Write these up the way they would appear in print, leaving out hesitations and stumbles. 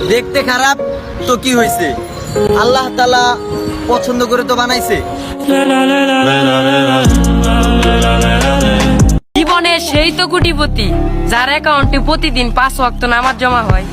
দেখতে খারাপ তো কি হয়েছে, আল্লাহ তাআলা পছন্দ করে তো বানাইছে। জীবনে সেই তো কোটিপতি যার অ্যাকাউন্টে প্রতিদিন 5 ওয়াক্ত নামাজ জমা হয়।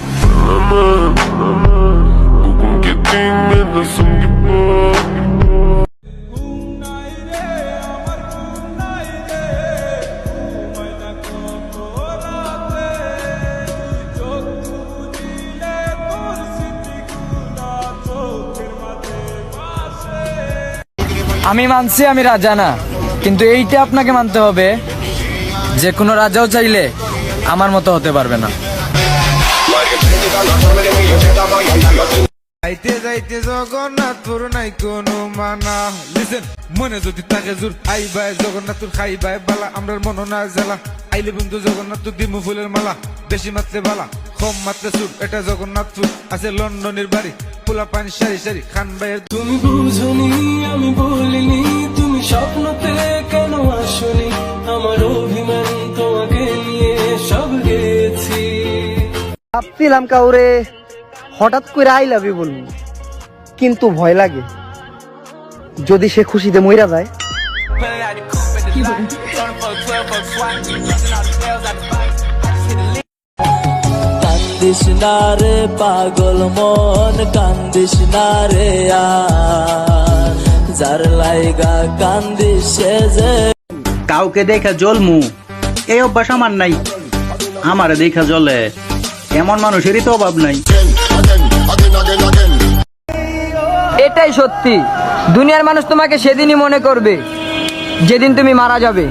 আমি মানছি আমি রাজা না, কিন্তু এইটা আপনাকে মানতে হবে যে কোনো রাজাও চাইলে আমার মতো হতে পারবে না। যাইতে যাইতে জগন্নাথপুর নাই কোনো মানা। লিসেন, মনে যদি থাকে জোর আই ভাই জগন্নাথপুর খাই ভাই বালা, আমরার মন না জ্বালা। আইলে বন্ধু জগন্নাথপুর দিমু ফুলের মালা, বেশি মাত্রে বালা কম মাত্রে সুর। এটা জগন্নাথপুর আছে লন্ডনের বাড়ি, পোলা পানি সারি সারি খান ভাইয়ের। তুমি বুঝনি আমি বলিনি, তুমি স্বপ্নতে কেন আসনি, আমার অভিমান তোমাকে নিয়ে সব গেছি। ভাবছিলাম কাউরে হঠাৎ করে আই লাভ ইউ বলবো, কিন্তু ভয় লাগে যদি সে খুশিতে মইরা যায়। কান্দিস না রে পাগল মন, কান্দিস না রে আর, যার লাইগা কান্দিস সে যে। কাউকে দেখা জ্বলমু এই অভ্যাস আমার নাই, আমারে দেখা জ্বলে এমন মানুষেরই তো অভাব নাই। এটাই সত্যি, দুনিয়ার মানুষ তোমাকে সেদিনই মনে করবে যেদিন তুমি মারা যাবে।